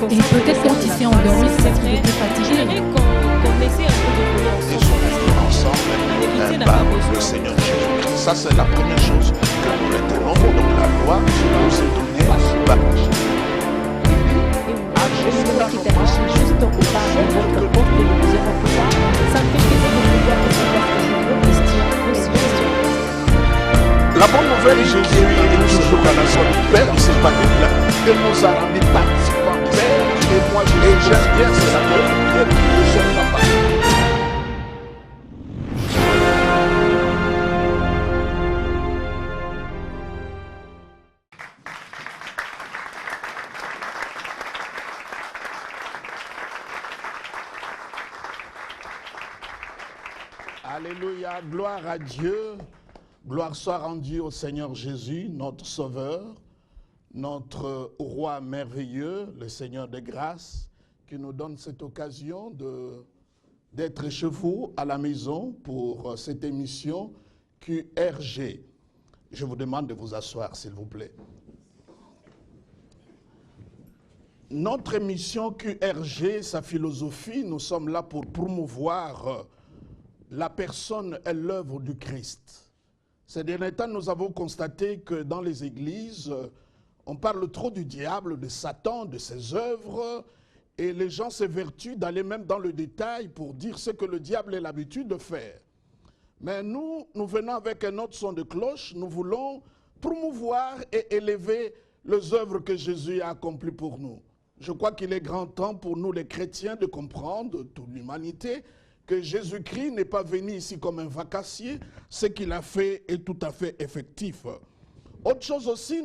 Et peut-être quand il s'est endormi, c'est parce qu'il était fatigué. qu'on essaie un peu de et sont unis ensemble par le Seigneur Jésus. Ça, c'est la première chose que nous retenons. Donc la loi nous est donnée par qui t'affiche juste au bas de votre porte et vous irez plus tard. Ça me fait plaisir de vous dire que c'est parce que je veux question aussi. La bonne nouvelle, Jésus est toujours dans la zone du Père, il ne s'est pas déplacé. Il nous a rendu participants du Père. Et moi, j'aime bien ça. Je n'aime pas. Alléluia, gloire à Dieu, gloire soit rendue au Seigneur Jésus, notre Sauveur, notre Roi merveilleux, le Seigneur de grâce, qui nous donne cette occasion d'être chez vous à la maison pour cette émission QRG. Je vous demande de vous asseoir, s'il vous plaît. Notre émission QRG, sa philosophie, nous sommes là pour promouvoir la personne et l'œuvre du Christ. Ces derniers temps, nous avons constaté que dans les églises, on parle trop du diable, de Satan, de ses œuvres, et les gens s'évertuent d'aller même dans le détail pour dire ce que le diable a l'habitude de faire. Mais nous venons avec un autre son de cloche, nous voulons promouvoir et élever les œuvres que Jésus a accomplies pour nous. Je crois qu'il est grand temps pour nous les chrétiens de comprendre, toute l'humanité, que Jésus-Christ n'est pas venu ici comme un vacancier, ce qu'il a fait est tout à fait effectif. Autre chose aussi,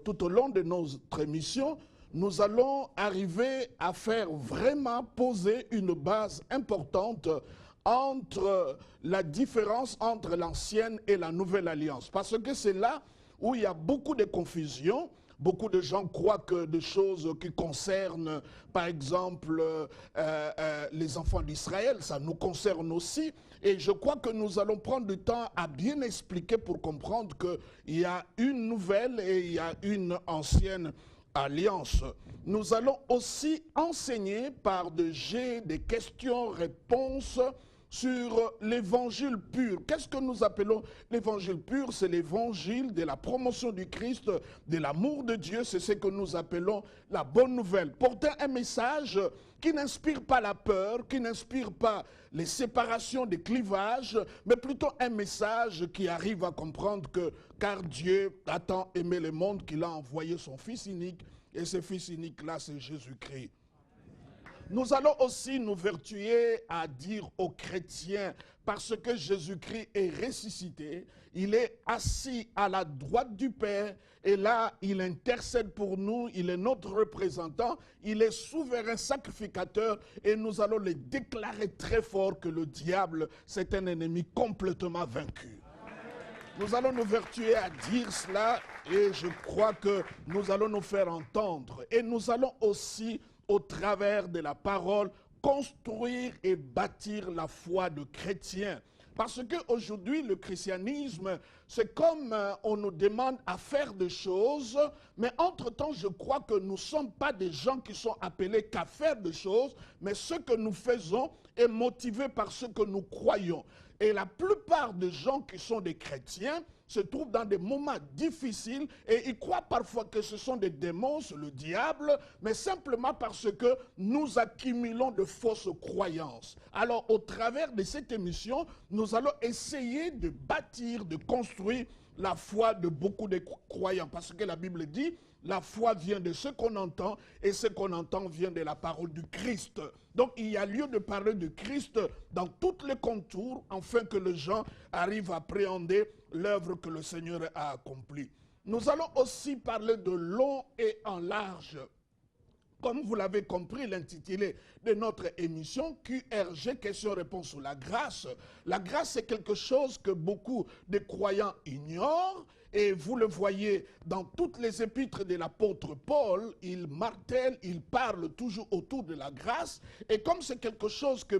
tout au long de notre émission, nous allons arriver à faire vraiment poser une base importante entre la différence entre l'ancienne et la nouvelle alliance. Parce que c'est là où il y a beaucoup de confusion. Beaucoup de gens croient que des choses qui concernent, par exemple, les enfants d'Israël, ça nous concerne aussi. Et je crois que nous allons prendre du temps à bien expliquer pour comprendre qu'il y a une nouvelle et il y a une ancienne alliance. Nous allons aussi enseigner par des jets, des questions-réponses sur l'évangile pur. Qu'est-ce que nous appelons l'évangile pur? C'est l'évangile de la promotion du Christ, de l'amour de Dieu. C'est ce que nous appelons la bonne nouvelle. Porter un message qui n'inspire pas la peur, qui n'inspire pas les séparations, des clivages, mais plutôt un message qui arrive à comprendre que car Dieu a tant aimé le monde qu'il a envoyé son Fils unique, et ce Fils unique-là, c'est Jésus-Christ. Nous allons aussi nous vertuer à dire aux chrétiens, parce que Jésus-Christ est ressuscité, il est assis à la droite du Père, et là, il intercède pour nous, il est notre représentant, il est souverain sacrificateur, et nous allons le déclarer très fort que le diable, c'est un ennemi complètement vaincu. Nous allons nous vertuer à dire cela, et je crois que nous allons nous faire entendre, et nous allons aussi au travers de la parole, construire et bâtir la foi de chrétiens. Parce qu'aujourd'hui, le christianisme, c'est comme on nous demande à faire des choses, mais entre-temps, je crois que nous ne sommes pas des gens qui sont appelés qu'à faire des choses, mais ce que nous faisons est motivé par ce que nous croyons. Et la plupart des gens qui sont des chrétiens se trouvent dans des moments difficiles et ils croient parfois que ce sont des démons, le diable, mais simplement parce que nous accumulons de fausses croyances. Alors, au travers de cette émission, nous allons essayer de bâtir, de construire la foi de beaucoup de croyants. Parce que la Bible dit, la foi vient de ce qu'on entend et ce qu'on entend vient de la parole du Christ. Donc il y a lieu de parler de Christ dans tous les contours afin que les gens arrivent à appréhender l'œuvre que le Seigneur a accomplie. Nous allons aussi parler de long et en large. Comme vous l'avez compris, l'intitulé de notre émission, QRG, question-réponse sur la grâce. La grâce, c'est quelque chose que beaucoup de croyants ignorent. Et vous le voyez dans toutes les épîtres de l'apôtre Paul, il martèle, il parle toujours autour de la grâce. Et comme c'est quelque chose que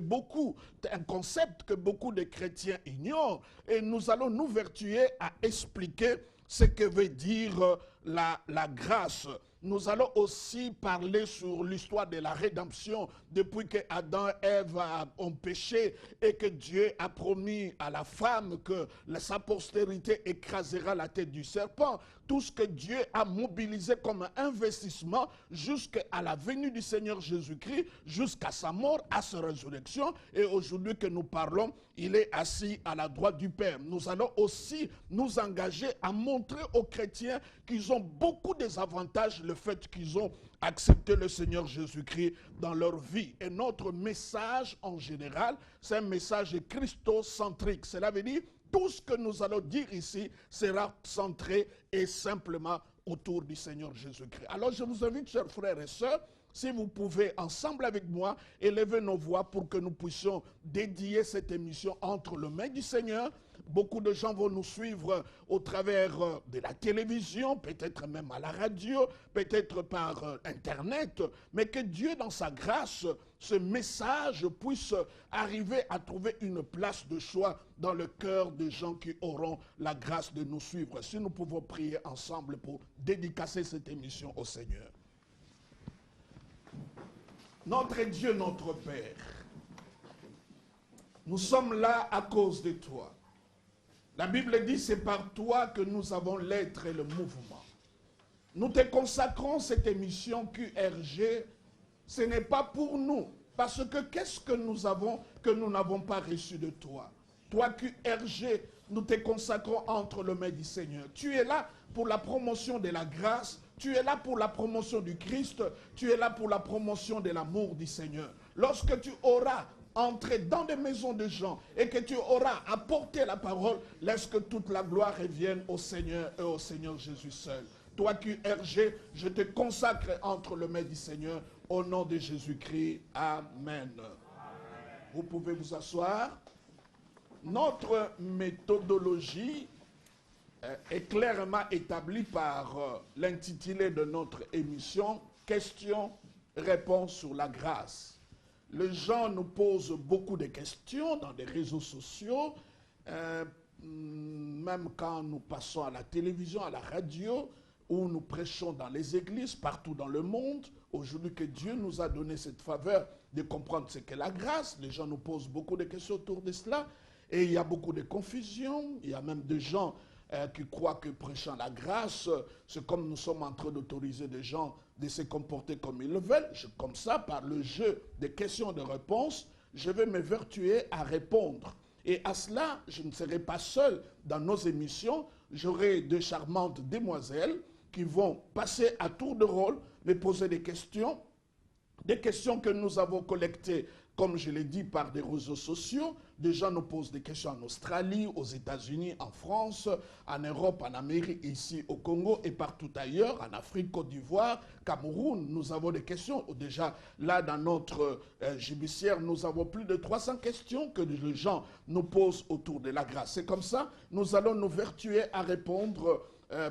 un concept que beaucoup de chrétiens ignorent, et nous allons nous vertuer à expliquer ce que veut dire la grâce. nous allons aussi parler sur l'histoire de la rédemption depuis que Adam et Ève ont péché et que Dieu a promis à la femme que sa postérité écrasera la tête du serpent. Tout ce que Dieu a mobilisé comme investissement jusqu'à la venue du Seigneur Jésus-Christ, jusqu'à sa mort, à sa résurrection. Et aujourd'hui que nous parlons, il est assis à la droite du Père. Nous allons aussi nous engager à montrer aux chrétiens qu'ils ont beaucoup des avantages, le fait qu'ils ont accepté le Seigneur Jésus-Christ dans leur vie. Et notre message en général, c'est un message christocentrique. Cela veut dire tout ce que nous allons dire ici sera centré et simplement autour du Seigneur Jésus-Christ. Alors je vous invite, chers frères et sœurs, si vous pouvez ensemble avec moi élever nos voix pour que nous puissions dédier cette émission entre les mains du Seigneur. Beaucoup de gens vont nous suivre au travers de la télévision, peut-être même à la radio, peut-être par Internet, mais que Dieu, dans sa grâce, ce message puisse arriver à trouver une place de choix dans le cœur des gens qui auront la grâce de nous suivre. Si nous pouvons prier ensemble pour dédicacer cette émission au Seigneur. Notre Dieu, notre Père, nous sommes là à cause de toi. La Bible dit, c'est par toi que nous avons l'être et le mouvement. Nous te consacrons cette émission QRG. Ce n'est pas pour nous, parce que qu'est-ce que nous avons que nous n'avons pas reçu de toi? Toi, QRG, nous te consacrons entre les mains du Seigneur. Tu es là pour la promotion de la grâce, tu es là pour la promotion du Christ, tu es là pour la promotion de l'amour du Seigneur. Lorsque tu auras entré dans des maisons de gens et que tu auras apporté la parole, laisse que toute la gloire revienne au Seigneur et au Seigneur Jésus seul. Toi, QRG, je te consacre entre les mains du Seigneur au nom de Jésus-Christ. Amen. Vous pouvez vous asseoir. Notre méthodologie est clairement établie par l'intitulé de notre émission « Questions-réponses sur la grâce ». Les gens nous posent beaucoup de questions dans les réseaux sociaux, même quand nous passons à la télévision, à la radio, où nous prêchons dans les églises, partout dans le monde. Aujourd'hui que Dieu nous a donné cette faveur de comprendre ce qu'est la grâce, les gens nous posent beaucoup de questions autour de cela. Et il y a beaucoup de confusion, il y a même des gens qui croient que prêchant la grâce, c'est comme nous sommes en train d'autoriser des gens de se comporter comme ils le veulent. Comme ça, par le jeu des questions et de réponses, je vais m'évertuer à répondre. Et à cela, je ne serai pas seul dans nos émissions. J'aurai de charmantes demoiselles qui vont passer à tour de rôle, me poser des questions que nous avons collectées, comme je l'ai dit, par des réseaux sociaux. Des gens nous posent des questions en Australie, aux États-Unis, en France, en Europe, en Amérique, ici au Congo et partout ailleurs, en Afrique, Côte d'Ivoire, Cameroun. Nous avons des questions. Déjà, là, dans notre judiciaire, nous avons plus de 300 questions que les gens nous posent autour de la grâce. C'est comme ça, nous allons nous vertuer à répondre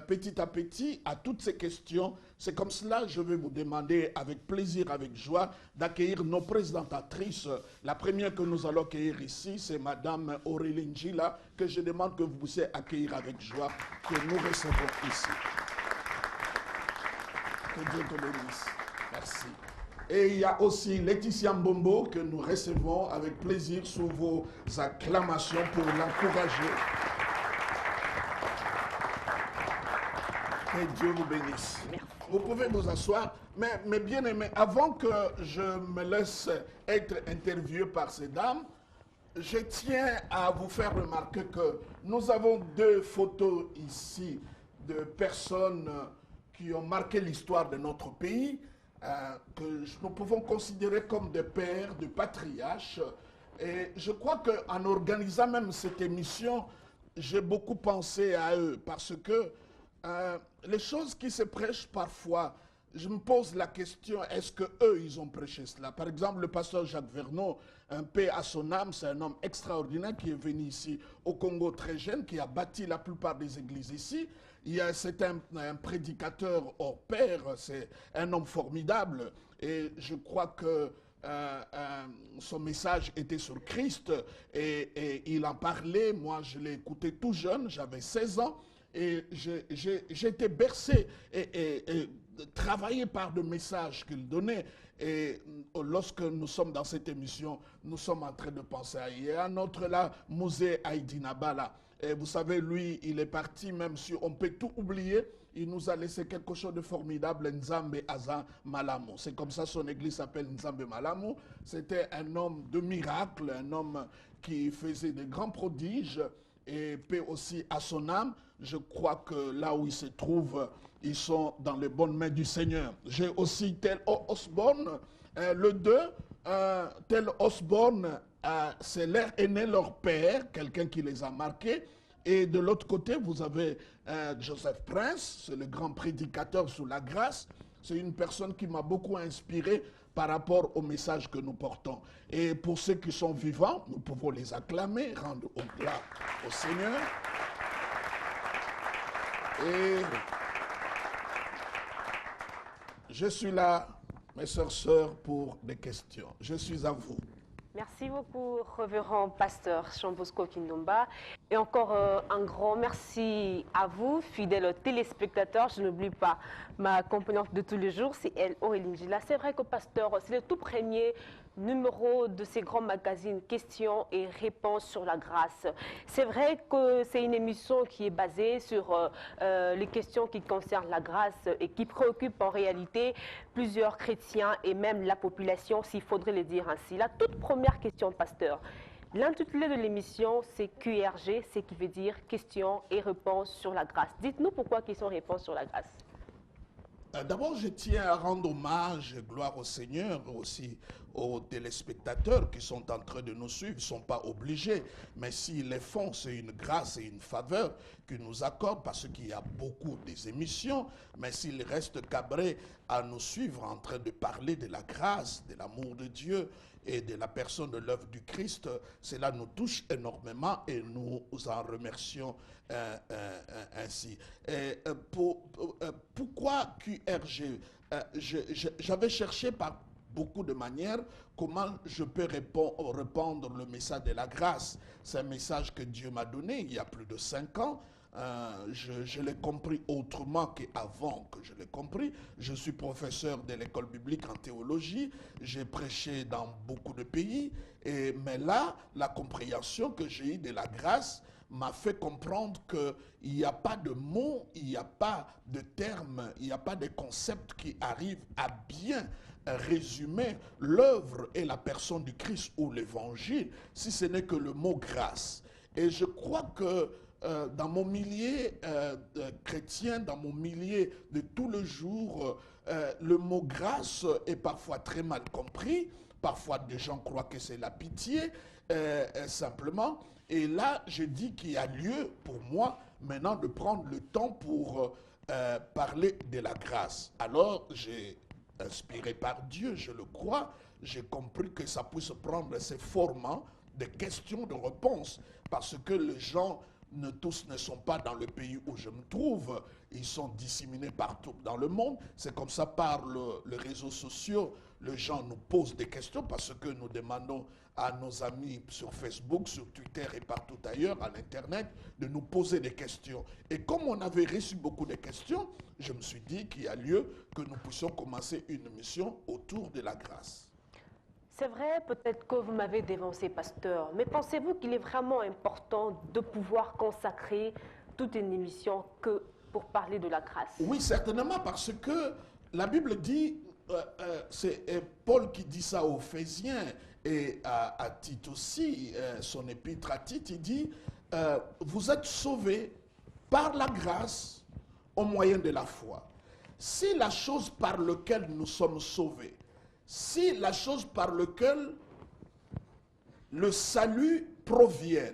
petit à petit à toutes ces questions. C'est comme cela que je vais vous demander avec plaisir, avec joie, d'accueillir nos présentatrices. La première que nous allons accueillir ici, c'est Madame Aurélie Njila, que je demande que vous puissiez accueillir avec joie, que nous recevons ici. Que Dieu te bénisse. Merci. Et il y a aussi Laetitia Mbombo que nous recevons avec plaisir sous vos acclamations pour l'encourager. Que Dieu vous bénisse. Vous pouvez vous asseoir, mais bien aimé, avant que je me laisse être interviewé par ces dames, je tiens à vous faire remarquer que nous avons deux photos ici de personnes qui ont marqué l'histoire de notre pays, que nous pouvons considérer comme des pères, des patriarches. Et je crois qu'en organisant même cette émission, j'ai beaucoup pensé à eux parce que les choses qui se prêchent parfois, je me pose la question, est-ce qu'eux, ils ont prêché cela? Par exemple, le pasteur Jacques Vernon, un paix à son âme, c'est un homme extraordinaire qui est venu ici au Congo très jeune, qui a bâti la plupart des églises ici. C'est un prédicateur hors pair, c'est un homme formidable. Et je crois que son message était sur Christ et il en parlait. Moi, je l'ai écouté tout jeune, j'avais 16 ans. Et j'étais bercé travaillé par le message qu'il donnait. Et lorsque nous sommes dans cette émission, nous sommes en train de penser à... Il y a un autre là, Mosé Aïdinaba là. Et vous savez, lui, il est parti, même si on peut tout oublier, il nous a laissé quelque chose de formidable, Nzambe Aza Malamu. C'est comme ça son église s'appelle Nzambe Malamu. C'était un homme de miracle, un homme qui faisait de grands prodiges, et paix aussi à son âme. Je crois que là où ils se trouvent, ils sont dans les bonnes mains du Seigneur. J'ai aussi tel Osborne, le 2, tel Osborne, c'est leur aîné, leur père, quelqu'un qui les a marqués. Et de l'autre côté, vous avez Joseph Prince, c'est le grand prédicateur sous la grâce. C'est une personne qui m'a beaucoup inspiré par rapport au message que nous portons. Et pour ceux qui sont vivants, nous pouvons les acclamer, rendre gloire au Seigneur. Et je suis là, mes sœurs, pour des questions. Je suis à vous. Merci beaucoup, révérend pasteur Jean Bosco Kindomba. Et encore un grand merci à vous, fidèles téléspectateurs. Je n'oublie pas ma compagnonnette de tous les jours, c'est elle, Aurélie Gila. C'est vrai que pasteur, c'est le tout premier numéro de ces grands magazines questions et réponses sur la grâce. C'est vrai que c'est une émission qui est basée sur les questions qui concernent la grâce et qui préoccupent en réalité plusieurs chrétiens et même la population, s'il faudrait le dire ainsi. La toute première question, pasteur. L'intitulé de l'émission, c'est QRG, ce qui veut dire questions et réponses sur la grâce. Dites-nous pourquoi questions et réponses sur la grâce. D'abord, je tiens à rendre hommage, gloire au Seigneur, aussi aux téléspectateurs qui sont en train de nous suivre. Ils ne sont pas obligés, mais s'ils les font, c'est une grâce et une faveur qu'ils nous accordent parce qu'il y a beaucoup des émissions. Mais s'ils restent cabrés à nous suivre en train de parler de la grâce, de l'amour de Dieu et de la personne de l'œuvre du Christ, cela nous touche énormément et nous en remercions ainsi. Pourquoi QRG? J'avais cherché par beaucoup de manières comment je peux répondre le message de la grâce. C'est un message que Dieu m'a donné il y a plus de 5 ans. Je l'ai compris autrement qu'avant que je l'ai compris. Je suis professeur de l'école biblique en théologie. J'ai prêché dans beaucoup de pays. Mais là, la compréhension que j'ai eue de la grâce m'a fait comprendre qu'il n'y a pas de mots, il n'y a pas de termes, il n'y a pas de concepts qui arrivent à bien résumer l'œuvre et la personne du Christ ou l'évangile, si ce n'est que le mot grâce. Et je crois que dans mon milieu chrétien, dans mon milieu de tout le jour, le mot grâce est parfois très mal compris. Parfois, des gens croient que c'est la pitié, simplement. Et là, je dis qu'il y a lieu pour moi maintenant de prendre le temps pour parler de la grâce. Alors, j'ai inspiré par Dieu, je le crois, j'ai compris que ça puisse prendre ces formats de questions, de réponses, parce que les gens tous ne sont pas dans le pays où je me trouve, ils sont disséminés partout dans le monde. C'est comme ça par les réseaux sociaux, les gens nous posent des questions parce que nous demandons à nos amis sur Facebook, sur Twitter et partout ailleurs, à l'Internet, de nous poser des questions. Et comme on avait reçu beaucoup de questions, je me suis dit qu'il y a lieu que nous puissions commencer une émission autour de la grâce. C'est vrai, peut-être que vous m'avez dévancé, pasteur, mais pensez-vous qu'il est vraiment important de pouvoir consacrer toute une émission que pour parler de la grâce? Oui, certainement, parce que la Bible dit, c'est Paul qui dit ça aux Éphésiens et à Tite aussi, son épître à Tite, il dit, vous êtes sauvés par la grâce au moyen de la foi. Si la chose par laquelle nous sommes sauvés, si la chose par laquelle le salut provient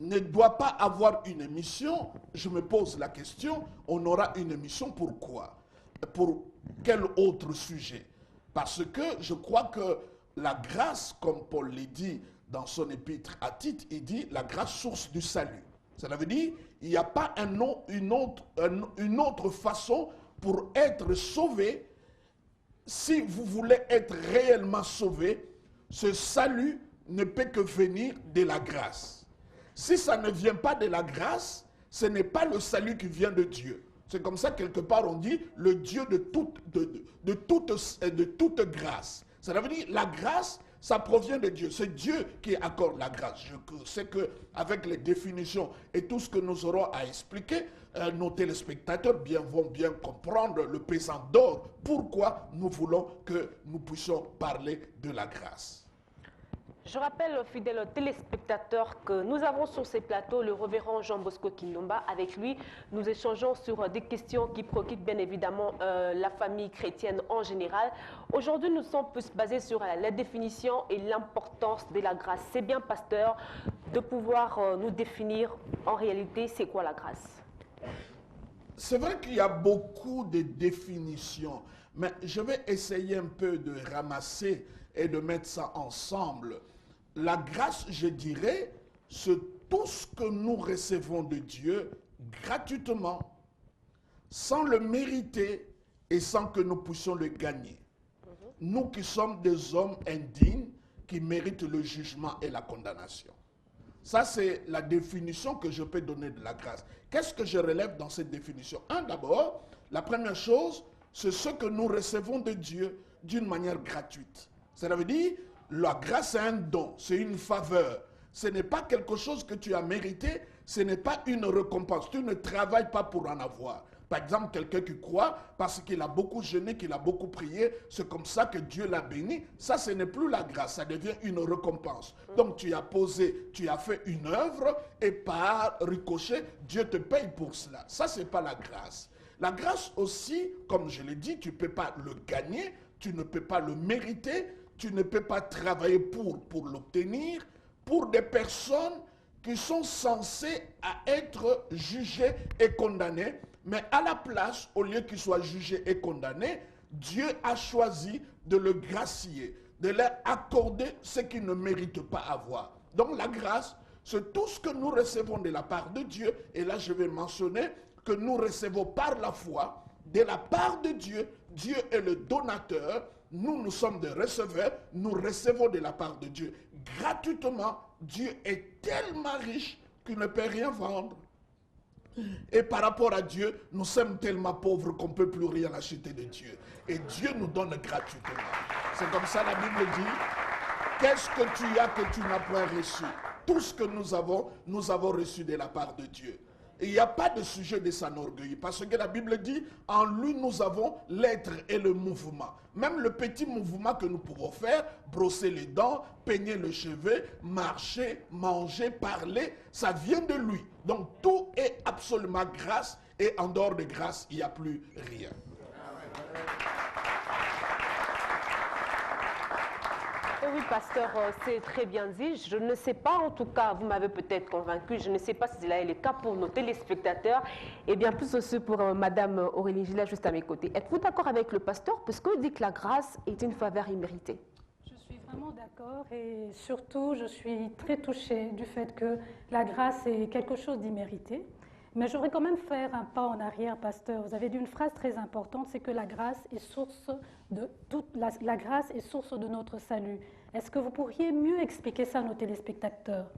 ne doit pas avoir une émission, je me pose la question, on aura une émission pourquoi? Pour quel autre sujet? Parce que je crois que la grâce, comme Paul l'a dit dans son épître à Tite, il dit la grâce source du salut. Cela veut dire il n'y a pas une autre façon pour être sauvé. Si vous voulez être réellement sauvé, ce salut ne peut que venir de la grâce. Si ça ne vient pas de la grâce, ce n'est pas le salut qui vient de Dieu. C'est comme ça, quelque part, on dit le Dieu de toute grâce. Ça veut dire la grâce, ça provient de Dieu. C'est Dieu qui accorde la grâce. Je sais qu'avec les définitions et tout ce que nous aurons à expliquer, nos téléspectateurs vont bien comprendre le pesant d'or. Pourquoi nous voulons que nous puissions parler de la grâce. Je rappelle aux fidèles téléspectateurs que nous avons sur ces plateaux le révérend Jean Bosco Kindomba. Avec lui, nous échangeons sur des questions qui préoccupent bien évidemment la famille chrétienne en général. Aujourd'hui, nous sommes plus basés sur la définition et l'importance de la grâce. C'est bien, pasteur, de pouvoir nous définir en réalité c'est quoi la grâce. C'est vrai qu'il y a beaucoup de définitions, mais je vais essayer un peu de ramasser et de mettre ça ensemble. La grâce, je dirais, c'est tout ce que nous recevons de Dieu gratuitement, sans le mériter et sans que nous puissions le gagner. Nous qui sommes des hommes indignes, qui méritent le jugement et la condamnation. Ça, c'est la définition que je peux donner de la grâce. Qu'est-ce que je relève dans cette définition? D'abord, la première chose, c'est ce que nous recevons de Dieu d'une manière gratuite. Ça veut dire, la grâce est un don, c'est une faveur. Ce n'est pas quelque chose que tu as mérité, ce n'est pas une récompense. Tu ne travailles pas pour en avoir. Par exemple, quelqu'un qui croit parce qu'il a beaucoup jeûné, qu'il a beaucoup prié, c'est comme ça que Dieu l'a béni. Ça, ce n'est plus la grâce, ça devient une récompense. Donc, tu as fait une œuvre et par ricochet, Dieu te paye pour cela. Ça, ce n'est pas la grâce. La grâce aussi, comme je l'ai dit, tu ne peux pas le gagner, tu ne peux pas le mériter, tu ne peux pas travailler pour l'obtenir, pour des personnes qui sont censées être jugées et condamnées, mais à la place, au lieu qu'ils soient jugés et condamnés, Dieu a choisi de le gracier, de leur accorder ce qu'ils ne méritent pas avoir. Donc la grâce, c'est tout ce que nous recevons de la part de Dieu, et là je vais mentionner que nous recevons par la foi, de la part de Dieu. Dieu est le donateur, nous sommes des receveurs, nous recevons de la part de Dieu gratuitement. Dieu est tellement riche qu'il ne peut rien vendre. Et par rapport à Dieu, nous sommes tellement pauvres qu'on ne peut plus rien acheter de Dieu. Et Dieu nous donne gratuitement. C'est comme ça la Bible dit, qu'est-ce que tu as que tu n'as point reçu? Tout ce que nous avons reçu de la part de Dieu. Et il n'y a pas de sujet de s'enorgueillir, parce que la Bible dit, en lui nous avons l'être et le mouvement. Même le petit mouvement que nous pouvons faire, brosser les dents, peigner le cheveu, marcher, manger, parler, ça vient de lui. Donc tout est absolument grâce, et en dehors de grâce, il n'y a plus rien. Oui, pasteur, c'est très bien dit. Je ne sais pas, en tout cas, vous m'avez peut-être convaincu, je ne sais pas si cela est le cas pour nos téléspectateurs, et bien plus aussi pour Madame Aurélie Gillet, juste à mes côtés. Êtes-vous d'accord avec le pasteur, puisqu'il dit que la grâce est une faveur imméritée? Je suis vraiment d'accord, et surtout, je suis très touchée du fait que la grâce est quelque chose d'immérité. Mais j'aurais quand même faire un pas en arrière, pasteur. Vous avez dit une phrase très importante, c'est que la grâce est source de la grâce est source de notre salut. Est-ce que vous pourriez mieux expliquer ça à nos téléspectateurs?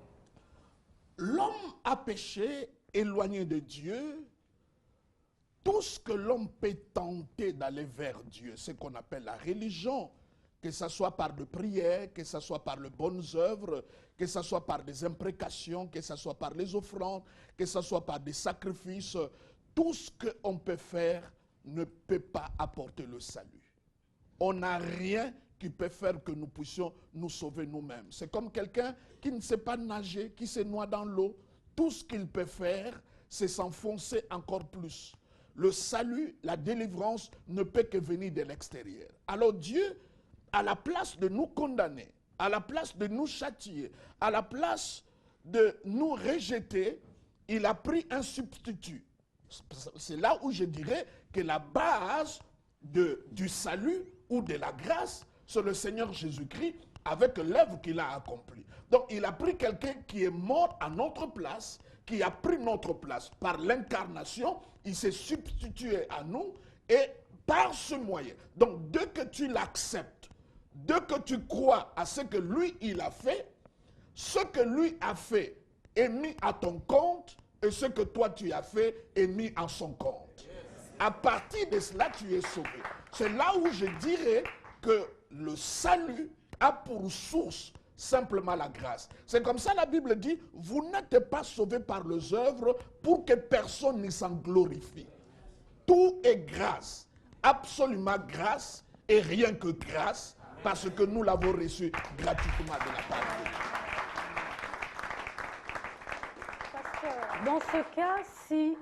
L'homme a péché, éloigné de Dieu. Tout ce que l'homme peut tenter d'aller vers Dieu, ce qu'on appelle la religion, que ce soit par de prières, que ce soit par de bonnes œuvres, que ce soit par des imprécations, que ce soit par les offrandes, que ce soit par des sacrifices, tout ce qu'on peut faire ne peut pas apporter le salut. On n'a rien qui peut faire que nous puissions nous sauver nous-mêmes. C'est comme quelqu'un qui ne sait pas nager, qui se noie dans l'eau. Tout ce qu'il peut faire, c'est s'enfoncer encore plus. Le salut, la délivrance ne peut que venir de l'extérieur. Alors Dieu, à la place de nous condamner, à la place de nous châtier, à la place de nous rejeter, il a pris un substitut. C'est là où je dirais que la base du salut ou de la grâce, c'est le Seigneur Jésus-Christ avec l'œuvre qu'il a accomplie. Donc il a pris quelqu'un qui est mort à notre place, qui a pris notre place par l'incarnation, il s'est substitué à nous et par ce moyen. Donc dès que tu l'acceptes, dès que tu crois à ce que lui il a fait, ce que lui a fait est mis à ton compte et ce que toi tu as fait est mis à son compte. À partir de cela, tu es sauvé. C'est là où je dirais que le salut a pour source simplement la grâce. C'est comme ça la Bible dit, vous n'êtes pas sauvés par les œuvres pour que personne ne s'en glorifie. Tout est grâce, absolument grâce et rien que grâce, parce que nous l'avons reçu gratuitement de la part de Dieu. Dans ce cas, si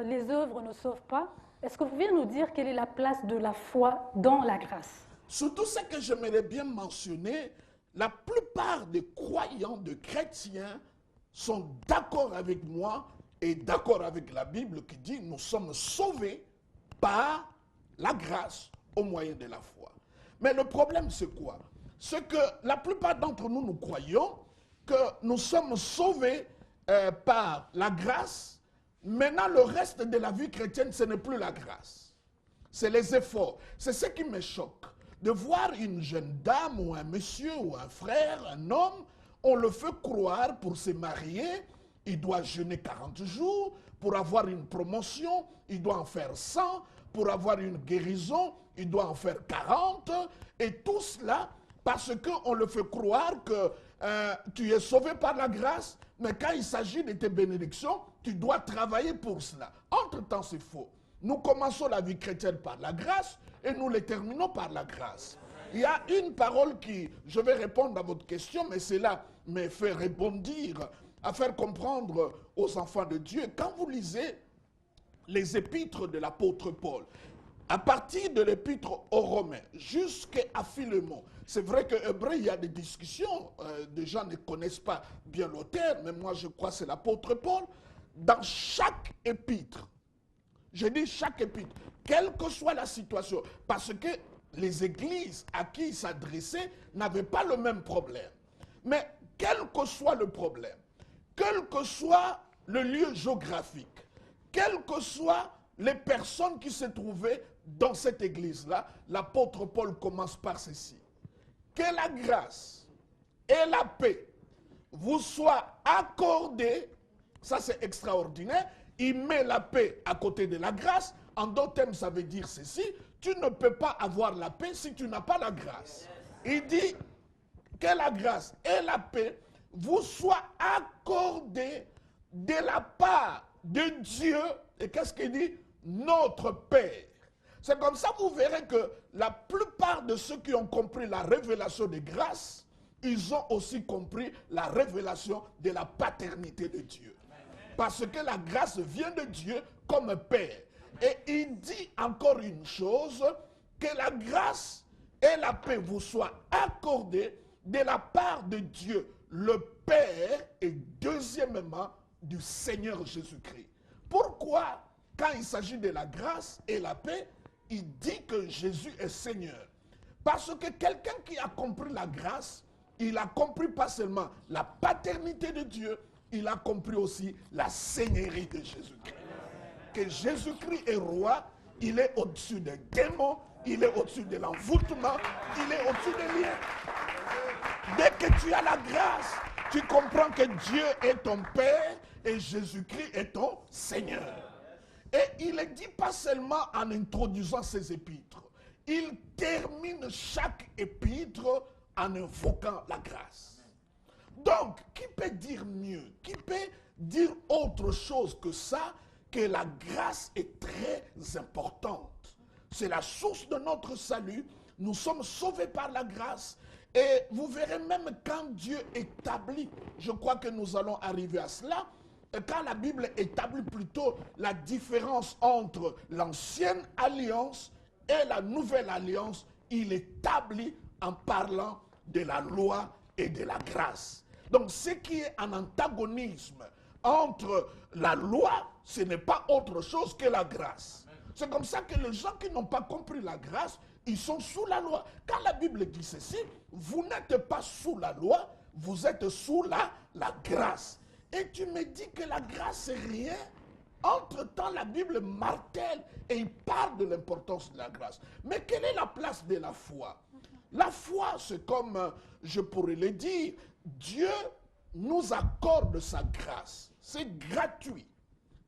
les œuvres ne sauvent pas, est-ce que vous pouvez nous dire quelle est la place de la foi dans la grâce? Surtout ce que j'aimerais bien mentionner, la plupart des croyants, des chrétiens, sont d'accord avec moi et d'accord avec la Bible qui dit nous sommes sauvés par la grâce au moyen de la foi. Mais le problème c'est quoi? C'est que la plupart d'entre nous, nous croyons que nous sommes sauvés par la grâce. Maintenant, le reste de la vie chrétienne, ce n'est plus la grâce. C'est les efforts. C'est ce qui me choque. De voir une jeune dame ou un monsieur ou un frère, un homme, on le fait croire pour se marier, il doit jeûner 40 jours, pour avoir une promotion, il doit en faire 100, pour avoir une guérison, il doit en faire 40, et tout cela parce qu'on le fait croire que tu es sauvé par la grâce, mais quand il s'agit de tes bénédictions, tu dois travailler pour cela. Entre-temps, c'est faux. Nous commençons la vie chrétienne par la grâce et nous les terminons par la grâce. Il y a une parole qui, je vais répondre à votre question, mais cela me fait rebondir, à faire comprendre aux enfants de Dieu. Quand vous lisez les épîtres de l'apôtre Paul, à partir de l'épître aux Romains jusqu'à Philémon, c'est vrai que Hébreu, il y a des discussions, des gens ne connaissent pas bien l'auteur, mais moi je crois que c'est l'apôtre Paul. Dans chaque épître, je dis chaque épître, quelle que soit la situation, parce que les églises à qui il s'adressait n'avaient pas le même problème. Mais quel que soit le problème, quel que soit le lieu géographique, quelles que soient les personnes qui se trouvaient dans cette église-là, l'apôtre Paul commence par ceci. Que la grâce et la paix vous soient accordées, ça c'est extraordinaire, il met la paix à côté de la grâce, en d'autres termes ça veut dire ceci, tu ne peux pas avoir la paix si tu n'as pas la grâce. Il dit que la grâce et la paix vous soient accordées de la part de Dieu, et qu'est-ce qu'il dit? Notre Père. C'est comme ça vous verrez que la plupart de ceux qui ont compris la révélation de grâce, ils ont aussi compris la révélation de la paternité de Dieu. Parce que la grâce vient de Dieu comme Père. Et il dit encore une chose, que la grâce et la paix vous soient accordées de la part de Dieu, le Père, et deuxièmement, du Seigneur Jésus-Christ. Pourquoi, quand il s'agit de la grâce et la paix, il dit que Jésus est Seigneur? Parce que quelqu'un qui a compris la grâce, il a compris pas seulement la paternité de Dieu, il a compris aussi la seigneurie de Jésus-Christ. Que Jésus-Christ est roi, il est au-dessus des démons, il est au-dessus de l'envoûtement, il est au-dessus des liens. Dès que tu as la grâce, tu comprends que Dieu est ton Père et Jésus-Christ est ton Seigneur. Et il ne dit pas seulement en introduisant ses épîtres, il termine chaque épître en invoquant la grâce. Donc, qui peut dire mieux? Qui peut dire autre chose que ça, que la grâce est très importante? C'est la source de notre salut. Nous sommes sauvés par la grâce. Et vous verrez même quand Dieu établit, je crois que nous allons arriver à cela, quand la Bible établit plutôt la différence entre l'ancienne alliance et la nouvelle alliance, il établit en parlant de la loi et de la grâce. Donc ce qui est en antagonisme entre la loi, ce n'est pas autre chose que la grâce. C'est comme ça que les gens qui n'ont pas compris la grâce, ils sont sous la loi. Quand la Bible dit ceci, vous n'êtes pas sous la loi, vous êtes sous la grâce. Et tu me dis que la grâce c'est rien. Entre-temps, la Bible martèle et il parle de l'importance de la grâce. Mais quelle est la place de la foi? La foi, c'est comme, je pourrais le dire, Dieu nous accorde sa grâce. C'est gratuit.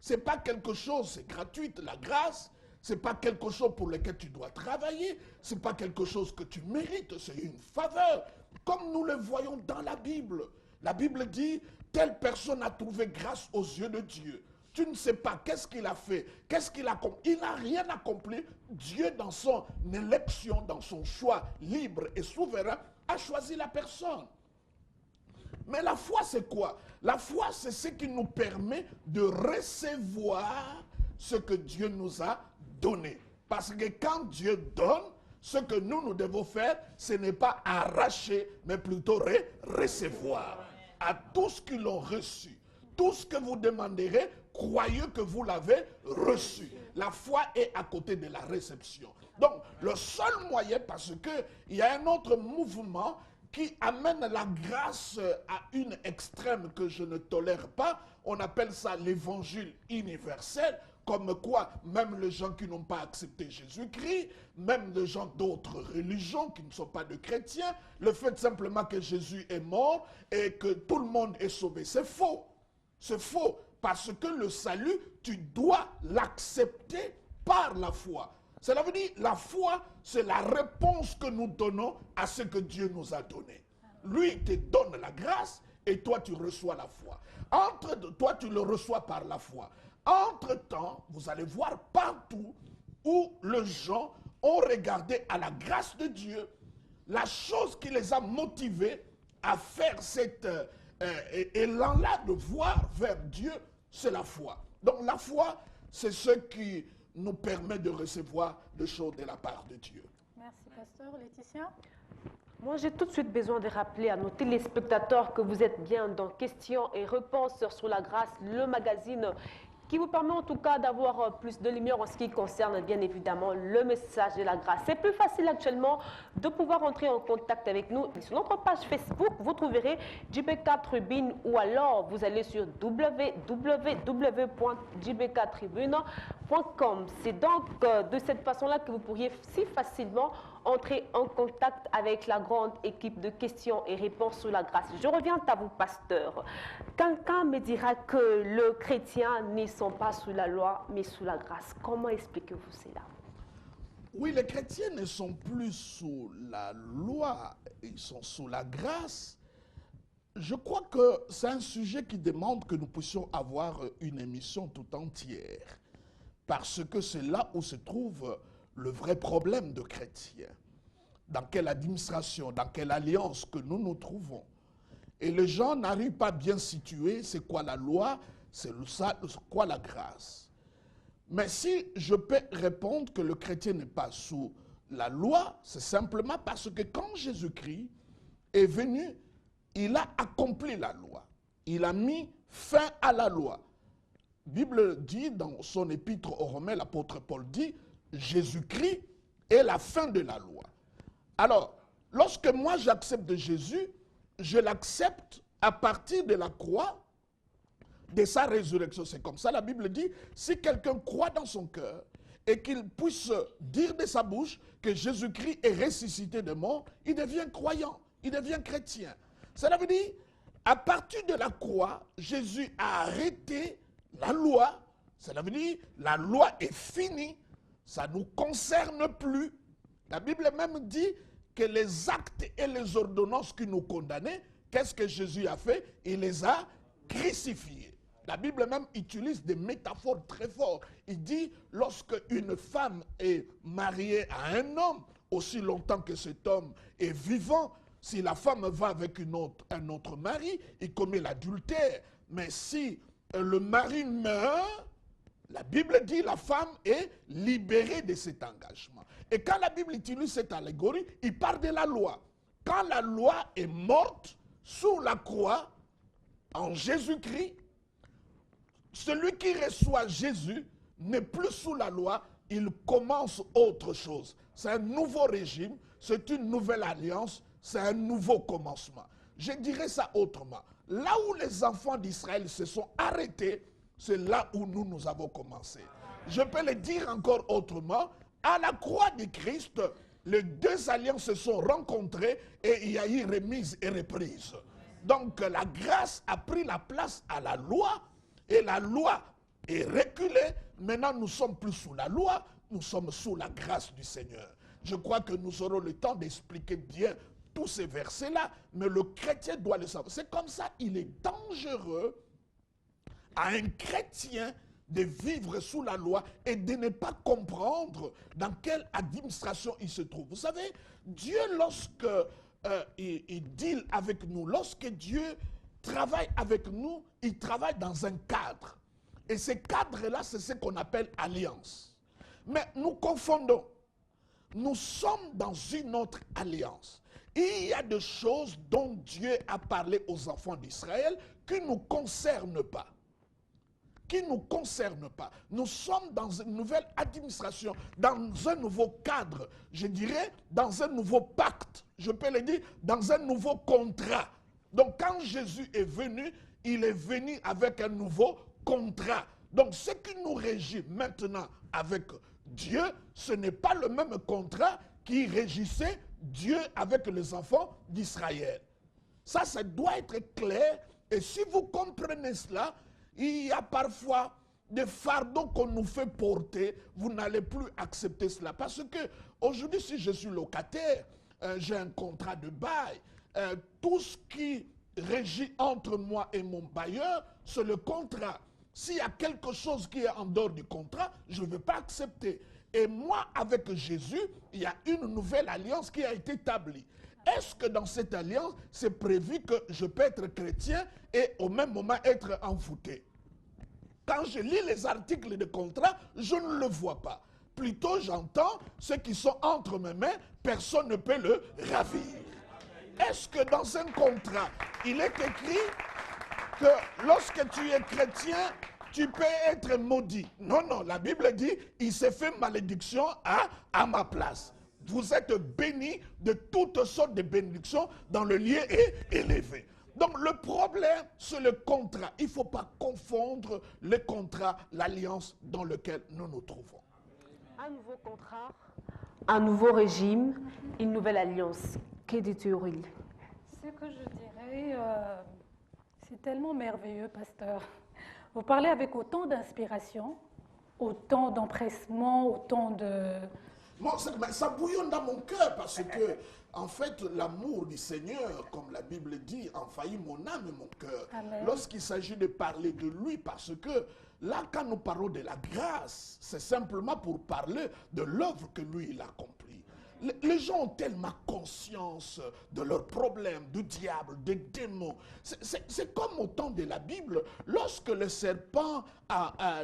Ce n'est pas quelque chose, c'est gratuit. La grâce, Ce n'est pas quelque chose pour lequel tu dois travailler. Ce n'est pas quelque chose que tu mérites. C'est une faveur. Comme nous le voyons dans la Bible. La Bible dit, telle personne a trouvé grâce aux yeux de Dieu. Tu ne sais pas qu'est-ce qu'il a fait, qu'est-ce qu'il a accompli. Il n'a rien accompli. Dieu, dans son élection, dans son choix libre et souverain, a choisi la personne. Mais la foi, c'est quoi? La foi, c'est ce qui nous permet de recevoir ce que Dieu nous a donné. Parce que quand Dieu donne, ce que nous devons faire, ce n'est pas arracher, mais plutôt recevoir. À tous qui l'ont reçu, tout ce que vous demanderez, croyez que vous l'avez reçu. La foi est à côté de la réception. Donc, le seul moyen, parce qu'il y a un autre mouvement qui amène la grâce à une extrême que je ne tolère pas, on appelle ça l'évangile universel, comme quoi même les gens qui n'ont pas accepté Jésus-Christ, même les gens d'autres religions qui ne sont pas de chrétiens, le fait simplement que Jésus est mort et que tout le monde est sauvé, c'est faux. C'est faux, parce que le salut, tu dois l'accepter par la foi. Cela veut dire, la foi, c'est la réponse que nous donnons à ce que Dieu nous a donné. Lui te donne la grâce et toi, tu reçois la foi. Toi, tu le reçois par la foi. Entre-temps, vous allez voir partout où les gens ont regardé à la grâce de Dieu, la chose qui les a motivés à faire cet élan-là de voir vers Dieu, c'est la foi. Donc la foi, c'est ce qui nous permet de recevoir des choses de la part de Dieu. Merci, pasteur. Laetitia? Moi, j'ai tout de suite besoin de rappeler à nos téléspectateurs que vous êtes bien dans Questions et Réponses sur la grâce, le magazine qui vous permet en tout cas d'avoir plus de lumière en ce qui concerne bien évidemment le message de la grâce. C'est plus facile actuellement de pouvoir entrer en contact avec nous. Sur notre page Facebook, vous trouverez JBK Tribune ou alors vous allez sur www.jbktribune.com. C'est donc de cette façon-là que vous pourriez si facilement entrer en contact avec la grande équipe de questions et réponses sur la grâce. Je reviens à vous, pasteur. Quelqu'un me dira que les chrétiens ne sont pas sous la loi, mais sous la grâce. Comment expliquez-vous cela? Oui, les chrétiens ne sont plus sous la loi, ils sont sous la grâce. Je crois que c'est un sujet qui demande que nous puissions avoir une émission tout entière, parce que c'est là où se trouve le vrai problème de chrétiens. Dans quelle administration, dans quelle alliance que nous nous trouvons. Et les gens n'arrivent pas à bien situer c'est quoi la loi, c'est quoi la grâce. Mais si je peux répondre que le chrétien n'est pas sous la loi, c'est simplement parce que quand Jésus-Christ est venu, il a accompli la loi. Il a mis fin à la loi. La Bible dit dans son épître aux Romains, l'apôtre Paul dit, Jésus-Christ est la fin de la loi. Alors, lorsque moi j'accepte de Jésus, je l'accepte à partir de la croix, de sa résurrection. C'est comme ça la Bible dit, si quelqu'un croit dans son cœur et qu'il puisse dire de sa bouche que Jésus-Christ est ressuscité de mort, il devient croyant, il devient chrétien. Cela veut dire, à partir de la croix, Jésus a arrêté la loi. Cela veut dire, la loi est finie, ça ne nous concerne plus. La Bible même dit que les actes et les ordonnances qui nous condamnaient, qu'est-ce que Jésus a fait? Il les a crucifiés. La Bible même utilise des métaphores très fortes. Il dit, lorsque une femme est mariée à un homme, aussi longtemps que cet homme est vivant, si la femme va avec un autre mari, il commet l'adultère. Mais si le mari meurt, la Bible dit la femme est libérée de cet engagement. Et quand la Bible utilise cette allégorie, il parle de la loi. Quand la loi est morte sous la croix, en Jésus-Christ, celui qui reçoit Jésus n'est plus sous la loi, il commence autre chose. C'est un nouveau régime, c'est une nouvelle alliance, c'est un nouveau commencement. Je dirais ça autrement. Là où les enfants d'Israël se sont arrêtés, c'est là où nous avons commencé. Je peux le dire encore autrement. À la croix de Christ, les deux alliances se sont rencontrées et il y a eu remise et reprise. Donc la grâce a pris la place à la loi et la loi est reculée. Maintenant nous sommes plus sous la loi, nous sommes sous la grâce du Seigneur. Je crois que nous aurons le temps d'expliquer bien tous ces versets-là, mais le chrétien doit le savoir. C'est comme ça, il est dangereux à un chrétien de vivre sous la loi et de ne pas comprendre dans quelle administration il se trouve. Vous savez, Dieu, lorsque il deal avec nous, lorsque Dieu travaille avec nous, il travaille dans un cadre. Et ce cadre-là, c'est ce qu'on appelle alliance. Mais nous confondons. Nous sommes dans une autre alliance. Il y a des choses dont Dieu a parlé aux enfants d'Israël qui ne nous concernent pas. Qui ne nous concernent pas. Nous sommes dans une nouvelle administration, dans un nouveau cadre, je dirais dans un nouveau pacte, je peux le dire, dans un nouveau contrat. Donc quand Jésus est venu, il est venu avec un nouveau contrat. Donc ce qui nous régit maintenant avec Dieu, ce n'est pas le même contrat qui régissait Dieu avec les enfants d'Israël. Ça doit être clair. Et si vous comprenez cela, il y a parfois des fardeaux qu'on nous fait porter. Vous n'allez plus accepter cela. Parce que aujourd'hui, si je suis locataire, j'ai un contrat de bail. Tout ce qui régit entre moi et mon bailleur, c'est le contrat. S'il y a quelque chose qui est en dehors du contrat, je ne vais pas accepter. Et moi, avec Jésus, il y a une nouvelle alliance qui a été établie. Est-ce que dans cette alliance, c'est prévu que je peux être chrétien et au même moment être envoûté? Quand je lis les articles de contrat, je ne le vois pas. Plutôt, j'entends ceux qui sont entre mes mains, personne ne peut le ravir. Est-ce que dans un contrat, il est écrit que lorsque tu es chrétien, tu peux être maudit? Non, non, la Bible dit, il s'est fait malédiction à ma place. Vous êtes bénis de toutes sortes de bénédictions dans le lieu élevé. Donc le problème, c'est le contrat. Il ne faut pas confondre le contrat, l'alliance dans laquelle nous nous trouvons. Un nouveau contrat, un nouveau régime, une nouvelle alliance. Que dis-tu, Aurélie? Ce que je dirais, c'est tellement merveilleux, pasteur. Vous parlez avec autant d'inspiration, autant d'empressement, autant de... Bon, ça bouillonne dans mon cœur parce que, en fait, l'amour du Seigneur, comme la Bible dit, envahit mon âme et mon cœur. Lorsqu'il s'agit de parler de lui, parce que là, quand nous parlons de la grâce, c'est simplement pour parler de l'œuvre que lui, il a accomplie. Les gens ont tellement conscience de leurs problèmes, du diable, des démons. C'est comme au temps de la Bible, lorsque le serpent,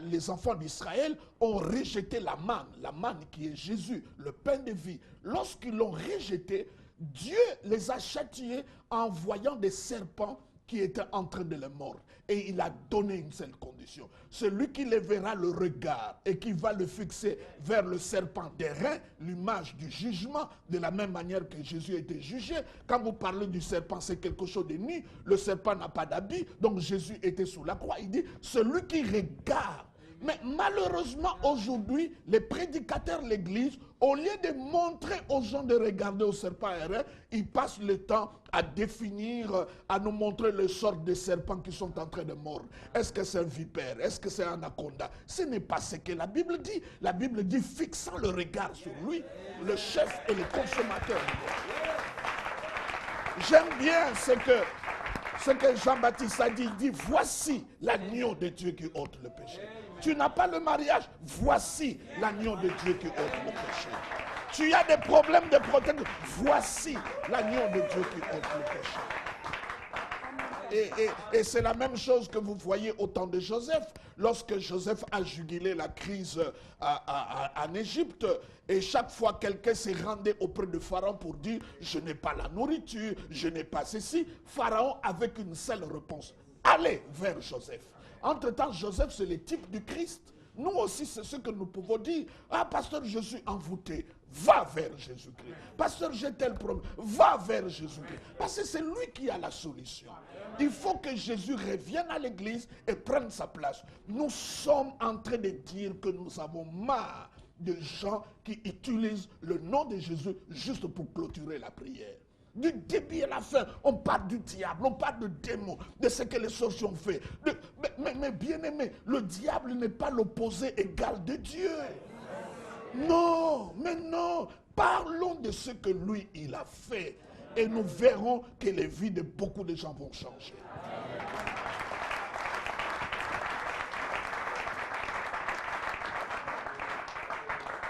les enfants d'Israël ont rejeté la manne qui est Jésus, le pain de vie. Lorsqu'ils l'ont rejeté, Dieu les a châtiés en voyant des serpents qui étaient en train de les mordre. Et il a donné une seule condition. Celui qui lèvera le regard et qui va le fixer vers le serpent d'airain, l'image du jugement, de la même manière que Jésus a été jugé. Quand vous parlez du serpent, c'est quelque chose de nu. Le serpent n'a pas d'habit, donc Jésus était sous la croix. Il dit, celui qui regarde. Mais malheureusement, aujourd'hui, les prédicateurs de l'Église, au lieu de montrer aux gens de regarder au serpent aérien, ils passent le temps à définir, à nous montrer les sortes de serpents qui sont en train de mordre. Est-ce que c'est un vipère? Est-ce que c'est un anaconda? Ce n'est pas ce que la Bible dit. La Bible dit, fixant le regard sur lui, le chef et le consommateur du monde. J'aime bien ce que Jean-Baptiste a dit. Il dit, voici l'agneau de Dieu qui ôte le péché. Tu n'as pas le mariage, voici l'agneau de Dieu qui ôte le péché. Tu as des problèmes de protection, voici l'agneau de Dieu qui ôte le péché. Et c'est la même chose que vous voyez au temps de Joseph. Lorsque Joseph a jugulé la crise en Égypte, et chaque fois quelqu'un s'est rendu auprès de Pharaon pour dire « je n'ai pas la nourriture, je n'ai pas ceci », Pharaon avec une seule réponse « allez vers Joseph ». Entre-temps, Joseph, c'est le type du Christ. Nous aussi, c'est ce que nous pouvons dire. Ah, pasteur, je suis envoûté. Va vers Jésus-Christ. Pasteur, j'ai tel problème. Va vers Jésus-Christ. Parce que c'est lui qui a la solution. Il faut que Jésus revienne à l'église et prenne sa place. Nous sommes en train de dire que nous avons marre de gens qui utilisent le nom de Jésus juste pour clôturer la prière. Du début à la fin, on parle du diable, on parle de démons, de ce que les sorciers ont fait. Mais bien aimé, le diable n'est pas l'opposé égal de Dieu. Non, mais non. Parlons de ce que lui, il a fait. Et nous verrons que les vies de beaucoup de gens vont changer.